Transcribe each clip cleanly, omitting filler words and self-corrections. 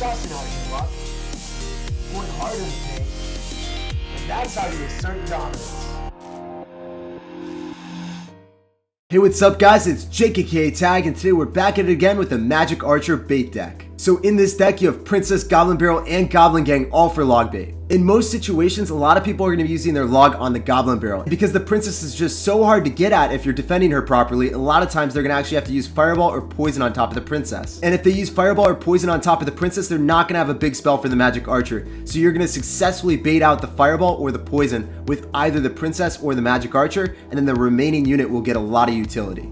sussing out your luck, going hard in the paint, and that's how you assert dominance. Hey, what's up guys, it's SirTagCR, and today we're back at it again with the Magic Archer bait deck. So in this deck you have Princess, Goblin Barrel, and Goblin Gang all for log bait. In most situations, a lot of people are going to be using their log on the Goblin Barrel because the Princess is just so hard to get at if you're defending her properly. A lot of times they're going to actually have to use Fireball or Poison on top of the Princess. And if they use Fireball or Poison on top of the Princess, they're not going to have a big spell for the Magic Archer. So you're going to successfully bait out the Fireball or the Poison with either the Princess or the Magic Archer, and then the remaining unit will get a lot of utility.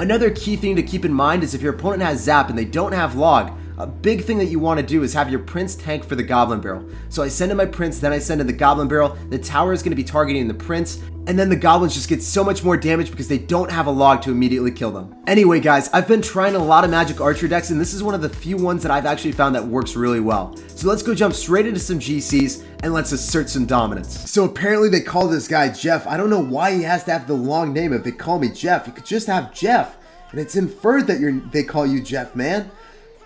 Another key thing to keep in mind is if your opponent has Zap and they don't have log, a big thing that you want to do is have your Prince tank for the Goblin Barrel. So I send in my Prince, then I send in the Goblin Barrel. The tower is going to be targeting the Prince, and then the Goblins just get so much more damage because they don't have a log to immediately kill them. Anyway guys, I've been trying a lot of Magic Archer decks, and this is one of the few ones that I've actually found that works really well. So let's go jump straight into some GCs and let's assert some dominance. So apparently they call this guy Jeff. I don't know why he has to have the long name. If they call me Jeff, you could just have Jeff. And it's inferred that they call you Jeff, man.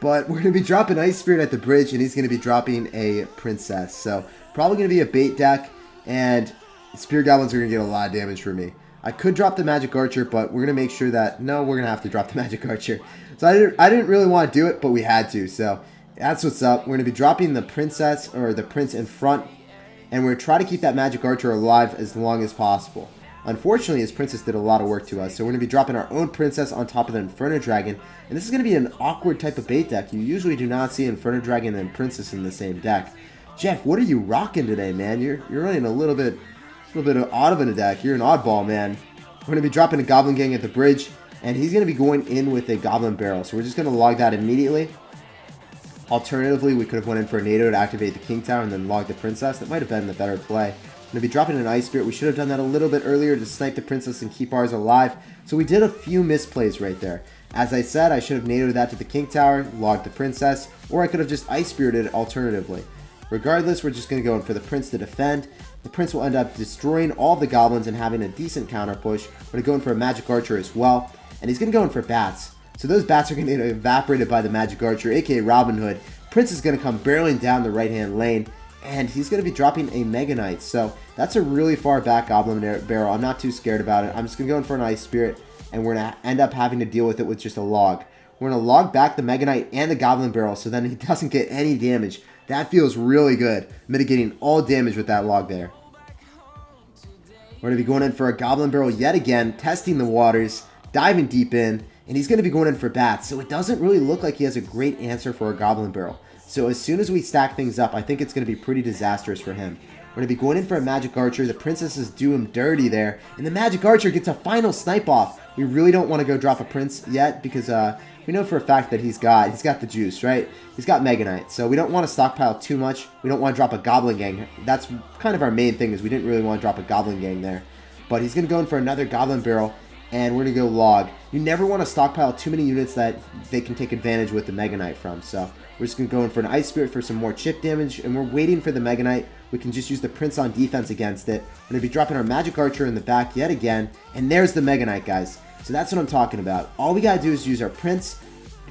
But we're going to be dropping Ice Spirit at the bridge, and he's going to be dropping a Princess. So probably going to be a bait deck, and Spear Goblins are going to get a lot of damage for me. I could drop the Magic Archer, but we're going to make sure that, no, we're going to have to drop the Magic Archer. So I didn't really want to do it, but we had to. So that's what's up. We're going to be dropping the Princess, or the Prince in front, and we're going to try to keep that Magic Archer alive as long as possible. Unfortunately, his Princess did a lot of work to us, so we're going to be dropping our own Princess on top of the Inferno Dragon, and this is going to be an awkward type of bait deck. You usually do not see Inferno Dragon and Princess in the same deck. Jeff, what are you rocking today, man? You're running a little bit odd of a deck. You're an oddball, man. We're going to be dropping a Goblin Gang at the bridge, and he's going to be going in with a Goblin Barrel, so we're just going to log that immediately. Alternatively, we could have went in for a NATO to activate the King Tower and then log the Princess. That might have been the better play. I'm going to be dropping an Ice Spirit. We should have done that a little bit earlier to snipe the Princess and keep ours alive. So we did a few misplays right there. As I said, I should have NATO'd that to the King Tower, logged the Princess, or I could have just Ice Spirited it alternatively. Regardless, we're just going to go in for the Prince to defend. The Prince will end up destroying all the Goblins and having a decent counter push. We're going to go in for a Magic Archer as well. And he's going to go in for Bats. So those Bats are going to get evaporated by the Magic Archer, aka Robin Hood. Prince is going to come barreling down the right-hand lane. And he's going to be dropping a Mega Knight. So that's a really far back Goblin Barrel. I'm not too scared about it. I'm just going to go in for an Ice Spirit. And we're going to end up having to deal with it with just a log. We're going to log back the Mega Knight and the Goblin Barrel. So then he doesn't get any damage. That feels really good. Mitigating all damage with that log there. We're going to be going in for a Goblin Barrel yet again. Testing the waters. Diving deep in. And he's going to be going in for Bats. So it doesn't really look like he has a great answer for a Goblin Barrel. So as soon as we stack things up, I think it's going to be pretty disastrous for him. We're going to be going in for a Magic Archer. The Princesses do him dirty there. And the Magic Archer gets a final snipe off. We really don't want to go drop a Prince yet because we know for a fact that he's got the juice, right? He's got Mega Knight. So we don't want to stockpile too much. We don't want to drop a Goblin Gang. That's kind of our main thing, is we didn't really want to drop a Goblin Gang there. But he's going to go in for another Goblin Barrel. And we're going to go log. You never want to stockpile too many units that they can take advantage with the Mega Knight from. So we're just going to go in for an Ice Spirit for some more chip damage. And we're waiting for the Mega Knight. We can just use the Prince on defense against it. We're going to be dropping our Magic Archer in the back yet again. And there's the Mega Knight, guys. So that's what I'm talking about. All we got to do is use our Prince.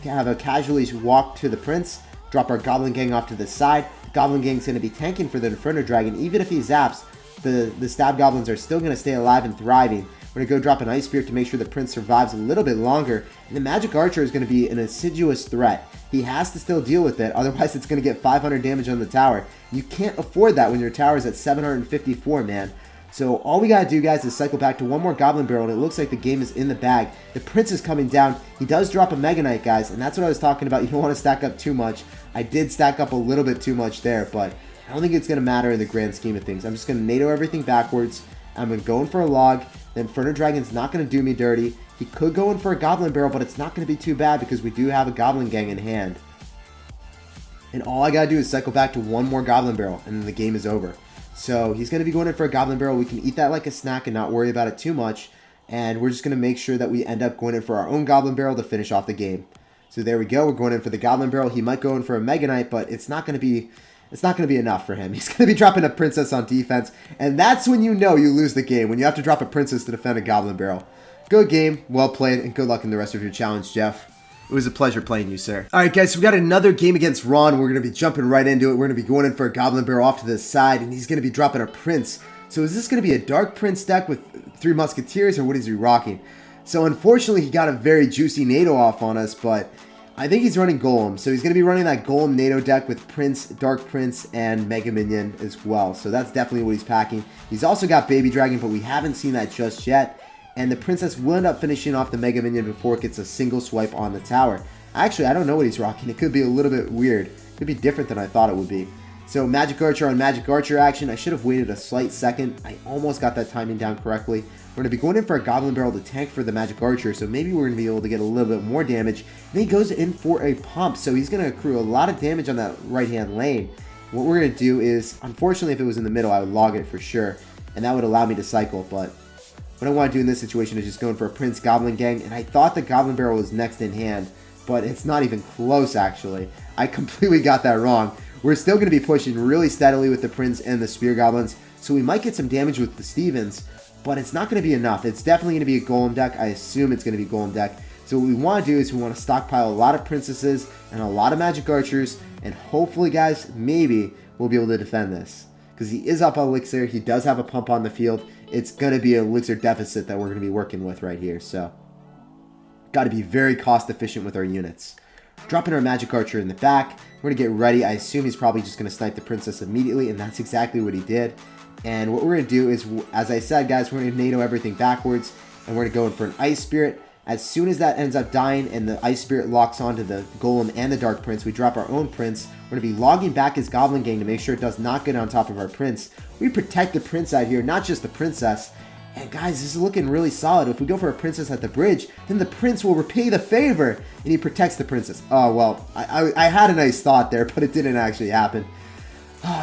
Have a casually walk to the Prince. Drop our Goblin Gang off to the side. The Goblin Gang's going to be tanking for the Inferno Dragon. Even if he zaps, the Stab Goblins are still going to stay alive and thriving. We're going to go drop an Ice Spirit to make sure the Prince survives a little bit longer. And the Magic Archer is going to be an assiduous threat. He has to still deal with it, otherwise it's going to get 500 damage on the tower. You can't afford that when your tower is at 754, man. So all we got to do, guys, is cycle back to one more Goblin Barrel, and it looks like the game is in the bag. The Prince is coming down. He does drop a Mega Knight, guys, and that's what I was talking about. You don't want to stack up too much. I did stack up a little bit too much there, but I don't think it's going to matter in the grand scheme of things. I'm just going to NATO everything backwards. I'm going to go in for a log. The Inferno Dragon's not going to do me dirty. He could go in for a Goblin Barrel, but it's not going to be too bad because we do have a Goblin Gang in hand. And all I got to do is cycle back to one more Goblin Barrel, and then the game is over. So he's going to be going in for a Goblin Barrel. We can eat that like a snack and not worry about it too much. And we're just going to make sure that we end up going in for our own Goblin Barrel to finish off the game. So there we go. We're going in for the Goblin Barrel. He might go in for a Mega Knight, but it's not going to be enough for him. He's going to be dropping a Princess on defense. And that's when you know you lose the game, when you have to drop a Princess to defend a Goblin Barrel. Good game. Well played. And good luck in the rest of your challenge, Jeff. It was a pleasure playing you, sir. All right, guys, so we got another game against Ron. We're going to be jumping right into it. We're going to be going in for a Goblin Barrel off to the side, and he's going to be dropping a Prince. So is this going to be a Dark Prince deck with 3 Musketeers, or what is he rocking? So unfortunately, he got a very juicy NATO off on us, but I think he's running Golem. So he's going to be running that Golem NATO deck with Prince, Dark Prince, and Mega Minion as well. So that's definitely what he's packing. He's also got Baby Dragon, but we haven't seen that just yet. And the Princess will end up finishing off the Mega Minion before it gets a single swipe on the tower. Actually, I don't know what he's rocking. It could be a little bit weird. It could be different than I thought it would be. So Magic Archer on Magic Archer action. I should have waited a slight second. I almost got that timing down correctly. We're going to be going in for a Goblin Barrel to tank for the Magic Archer, so maybe we're going to be able to get a little bit more damage. Then he goes in for a pump, so he's going to accrue a lot of damage on that right-hand lane. What we're going to do is, unfortunately, if it was in the middle, I would log it for sure, and that would allow me to cycle, but what I want to do in this situation is just going for a Prince Goblin Gang, and I thought the Goblin Barrel was next in hand, but it's not even close, actually. I completely got that wrong. We're still going to be pushing really steadily with the Prince and the Spear Goblins, so we might get some damage with the Stevens, but it's not going to be enough. It's definitely going to be a Golem deck. I assume it's going to be Golem deck. So what we want to do is we want to stockpile a lot of Princesses and a lot of Magic Archers, and hopefully, guys, maybe we'll be able to defend this. Because he is up on Elixir, he does have a pump on the field. It's going to be an Elixir deficit that we're going to be working with right here, so got to be very cost efficient with our units. Dropping our Magic Archer in the back, we're going to get ready. I assume he's probably just going to snipe the Princess immediately, and that's exactly what he did. And what we're going to do is, as I said, guys, we're going to NATO everything backwards, and we're going to go in for an Ice Spirit. As soon as that ends up dying and the Ice Spirit locks onto the Golem and the Dark Prince, we drop our own Prince. We're going to be logging back his Goblin Gang to make sure it does not get on top of our Prince. We protect the Prince out here, not just the Princess. And guys, this is looking really solid. If we go for a Princess at the bridge, then the Prince will repay the favor, and he protects the Princess. Oh, well, I had a nice thought there, but it didn't actually happen.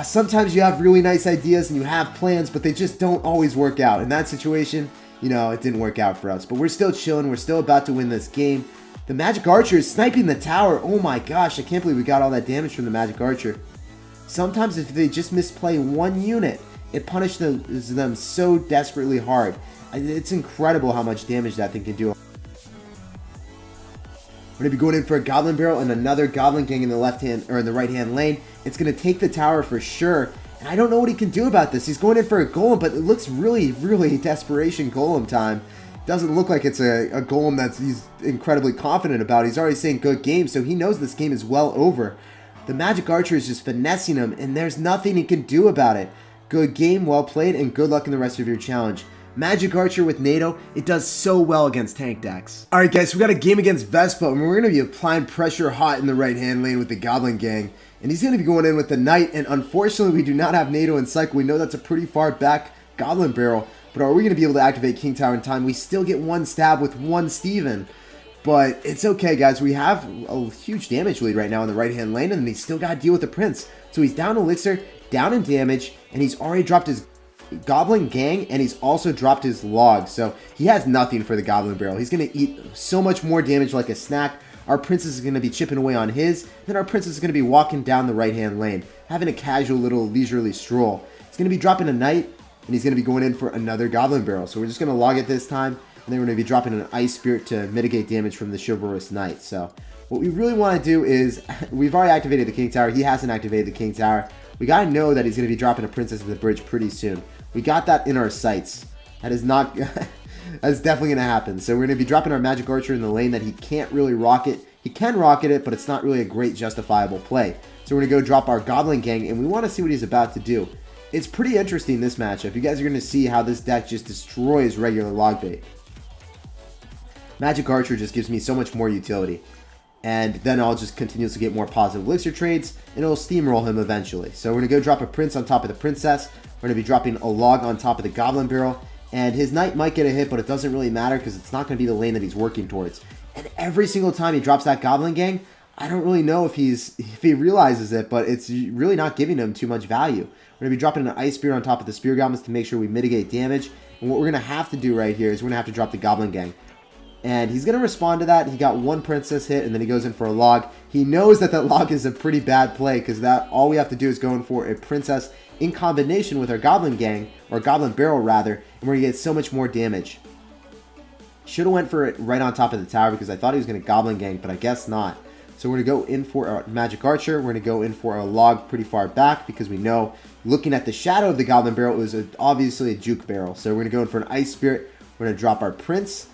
Sometimes you have really nice ideas and you have plans, but they just don't always work out. In that situation, you know, it didn't work out for us. But we're still chilling. We're still about to win this game. The Magic Archer is sniping the tower. Oh my gosh, I can't believe we got all that damage from the Magic Archer. Sometimes if they just misplay one unit, it punishes them so desperately hard. It's incredible how much damage that thing can do. We're going to be going in for a Goblin Barrel and another Goblin Gang in the left hand or in the right hand lane. It's going to take the tower for sure. And I don't know what he can do about this. He's going in for a Golem, but it looks really, really desperation Golem time. Doesn't look like it's a Golem that he's incredibly confident about. He's already saying good game, so he knows this game is well over. The Magic Archer is just finessing him, and there's nothing he can do about it. Good game, well played, and good luck in the rest of your challenge. Magic Archer with NATO, it does so well against tank decks. Alright guys, so we got a game against Vespa, and we're going to be applying pressure hot in the right hand lane with the Goblin Gang. And he's going to be going in with the Knight, and unfortunately we do not have NATO in cycle. We know that's a pretty far back Goblin Barrel, but are we going to be able to activate King Tower in time? We still get one stab with one Steven. But it's okay, guys. We have a huge damage lead right now in the right hand lane, and he's still got to deal with the Prince. So he's down Elixir, down in damage, and he's already dropped his Goblin Gang, and he's also dropped his log, so he has nothing for the Goblin Barrel. He's going to eat so much more damage like a snack. Our Princess is going to be chipping away on his, then our Princess is going to be walking down the right-hand lane, having a casual little leisurely stroll. He's going to be dropping a Knight, and he's going to be going in for another Goblin Barrel, so we're just going to log it this time, and then we're going to be dropping an Ice Spirit to mitigate damage from the Chivalrous Knight. So what we really want to do is, we've already activated the King Tower. He hasn't activated the King Tower. We got to know that he's going to be dropping a Princess at the bridge pretty soon. We got that in our sights. That is not... that's definitely going to happen. So we're going to be dropping our Magic Archer in the lane that he can't really rocket. He can rocket it, but it's not really a great justifiable play. So we're going to go drop our Goblin Gang, and we want to see what he's about to do. It's pretty interesting, this matchup. You guys are going to see how this deck just destroys regular log bait. Magic Archer just gives me so much more utility. And then I'll just continuously get more positive elixir trades, and it'll steamroll him eventually. So we're going to go drop a Prince on top of the Princess. We're going to be dropping a log on top of the Goblin Barrel. And his Knight might get a hit, but it doesn't really matter because it's not going to be the lane that he's working towards. And every single time he drops that Goblin Gang, I don't really know if he realizes it, but it's really not giving him too much value. We're going to be dropping an Ice Spear on top of the Spear Goblins to make sure we mitigate damage. And what we're going to have to do right here is we're going to have to drop the Goblin Gang. And he's going to respond to that. He got one Princess hit, and then he goes in for a log. He knows that that log is a pretty bad play, because that all we have to do is go in for a Princess in combination with our Goblin Gang, or Goblin Barrel rather, and we're going to get so much more damage. Should have went for it right on top of the tower because I thought he was going to goblin gang, but I guess not. So we're going to go in for our magic archer. We're going to go in for our log pretty far back because we know, looking at the shadow of the goblin barrel, it was obviously a juke barrel. So we're going to go in for an ice spirit. We're going to drop our prince,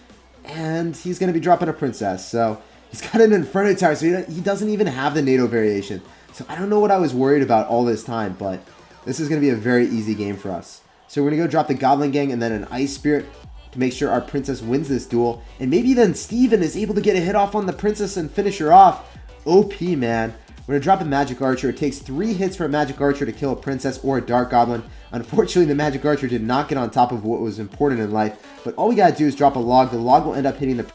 and he's going to be dropping a princess. So he's got an inferno tower, so he doesn't even have the NATO variation. So I don't know what I was worried about all this time, but this is going to be a very easy game for us. So we're going to go drop the goblin gang and then an ice spirit to make sure our princess wins this duel. And maybe then Steven is able to get a hit off on the princess and finish her off. OP, man. We're going to drop a magic archer. It takes 3 hits for a magic archer to kill a princess or a dark goblin. Unfortunately, the magic archer did not get on top of what was important in life. But all we got to do is drop a log. The log will end up hitting the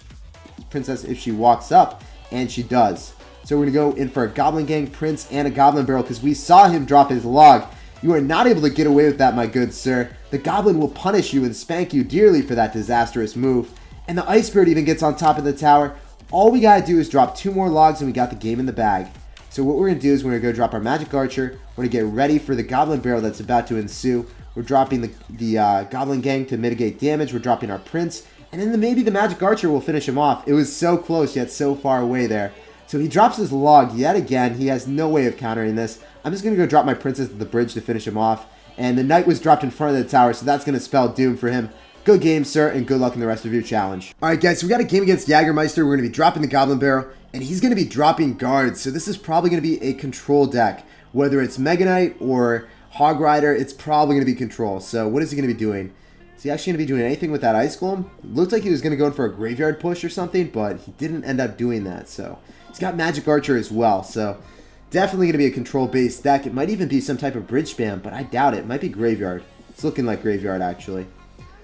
princess if she walks up, and she does. So we're going to go in for a goblin gang, prince, and a goblin barrel because we saw him drop his log. You are not able to get away with that, my good sir. The goblin will punish you and spank you dearly for that disastrous move. And the ice spirit even gets on top of the tower. All we gotta do is drop 2 more logs and we got the game in the bag. So what we're gonna do is we're gonna go drop our magic archer. We're gonna get ready for the goblin barrel that's about to ensue. We're dropping the goblin gang to mitigate damage. We're dropping our prince. And then maybe the magic archer will finish him off. It was so close yet so far away there. So he drops his log yet again. He has no way of countering this. I'm just going to go drop my princess at the bridge to finish him off. And the knight was dropped in front of the tower, so that's going to spell doom for him. Good game, sir, and good luck in the rest of your challenge. Alright guys, so we got a game against Jägermeister. We're going to be dropping the goblin barrel, and he's going to be dropping guards. So this is probably going to be a control deck. Whether it's Mega Knight or Hog Rider, it's probably going to be control. So what is he going to be doing? Is he actually going to be doing anything with that ice golem? Looked like he was going to go in for a graveyard push or something, but he didn't end up doing that. So he's got magic archer as well. So definitely going to be a control-based deck. It might even be some type of bridge spam, but I doubt it. It might be graveyard. It's looking like graveyard, actually.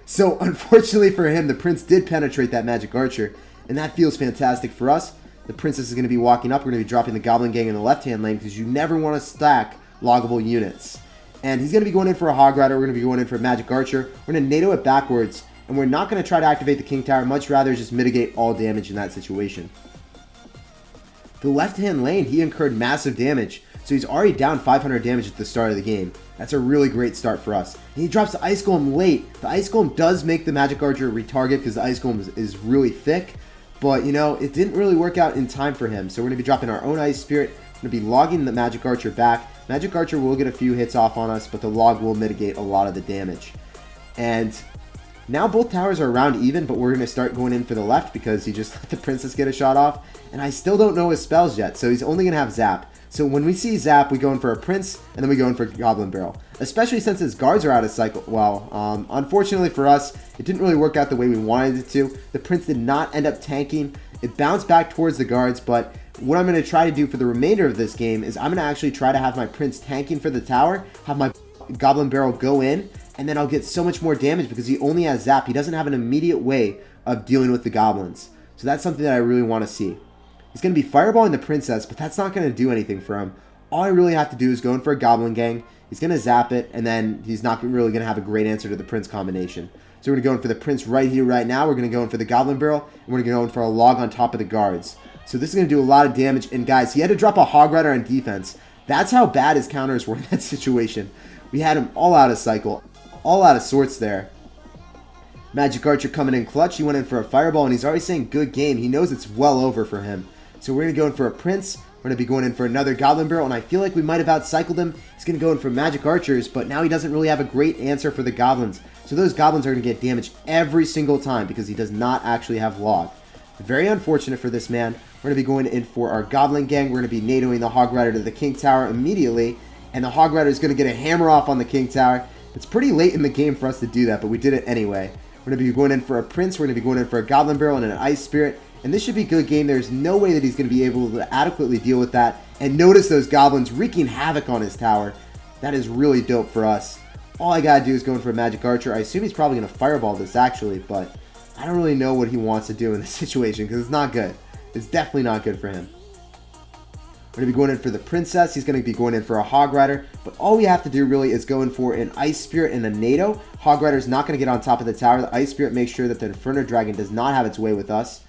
So unfortunately for him, the prince did penetrate that magic archer, and that feels fantastic for us. The princess is going to be walking up. We're going to be dropping the goblin gang in the left-hand lane because you never want to stack loggable units. And he's going to be going in for a hog rider. We're going to be going in for a magic archer. We're going to NATO it backwards, and we're not going to try to activate the king tower. Much rather just mitigate all damage in that situation. The left-hand lane, he incurred massive damage, so he's already down 500 damage at the start of the game. That's a really great start for us. And he drops the ice golem late. The ice golem does make the magic archer retarget because the ice golem is really thick, but you know, it didn't really work out in time for him. So we're going to be dropping our own ice spirit. We're going to be logging the magic archer back. Magic archer will get a few hits off on us, but the log will mitigate a lot of the damage. And now both towers are around even, but we're going to start going in for the left because he just let the princess get a shot off. And I still don't know his spells yet, so he's only going to have zap. So when we see zap, we go in for a prince, and then we go in for goblin barrel. Especially since his guards are out of cycle. Well, unfortunately for us, it didn't really work out the way we wanted it to. The prince did not end up tanking. It bounced back towards the guards, but what I'm going to try to do for the remainder of this game is I'm going to actually try to have my prince tanking for the tower, have my goblin barrel go in, and then I'll get so much more damage because he only has zap. He doesn't have an immediate way of dealing with the goblins. So that's something that I really want to see. He's going to be fireballing the princess, but that's not going to do anything for him. All I really have to do is go in for a goblin gang. He's going to zap it, and then he's not really going to have a great answer to the prince combination. So we're going to go in for the prince right here, right now. We're going to go in for the goblin barrel, and we're going to go in for a log on top of the guards. So this is going to do a lot of damage. And guys, he had to drop a hog rider on defense. That's how bad his counters were in that situation. We had him all out of cycle, all out of sorts there. Magic Archer coming in clutch. He went in for a fireball, and he's already saying good game. He knows it's well over for him. So we're going to go in for a prince. We're going to be going in for another goblin barrel, and I feel like we might have outcycled him. He's going to go in for magic archers, but now he doesn't really have a great answer for the goblins. So those goblins are going to get damaged every single time because he does not actually have log. Very unfortunate for this man. We're going to be going in for our goblin gang. We're going to be NATOing the hog rider to the king tower immediately, and the hog rider is going to get a hammer off on the king tower. It's pretty late in the game for us to do that, but we did it anyway. We're going to be going in for a prince. We're going to be going in for a goblin barrel and an ice spirit. And this should be a good game. There's no way that he's going to be able to adequately deal with that. And notice those goblins wreaking havoc on his tower. That is really dope for us. All I got to do is go in for a magic archer. I assume he's probably going to fireball this actually, but I don't really know what he wants to do in this situation because it's not good. It's definitely not good for him. We're going to be going in for the princess. He's going to be going in for a hog rider. But all we have to do really is go in for an ice spirit and a NATO. Hog rider is not going to get on top of the tower. The ice spirit makes sure that the inferno dragon does not have its way with us.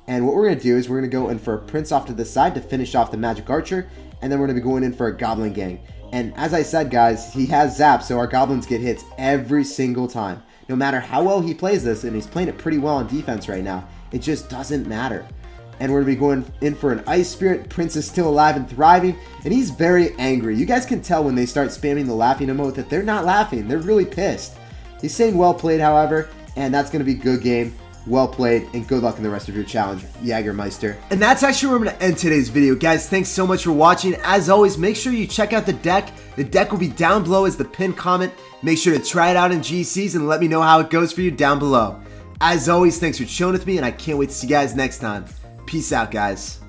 And what we're going to do is we're going to go in for a prince off to the side to finish off the magic archer. And then we're going to be going in for a goblin gang. And as I said, guys, he has zap, so our goblins get hits every single time. no matter how well he plays this, and he's playing it pretty well on defense right now, it just doesn't matter. And we're going to be going in for an Ice Spirit. Prince is still alive and thriving, and he's very angry. You guys can tell when they start spamming the laughing emote that they're not laughing. They're really pissed. He's saying well played, however, and that's going to be good game. Well played, and good luck in the rest of your challenge, Jägermeister. And that's actually where I'm going to end today's video. Guys, thanks so much for watching. As always, make sure you check out the deck. The deck will be down below as the pinned comment. Make sure to try it out in GCs and let me know how it goes for you down below. As always, thanks for chilling with me, and I can't wait to see you guys next time. Peace out, guys.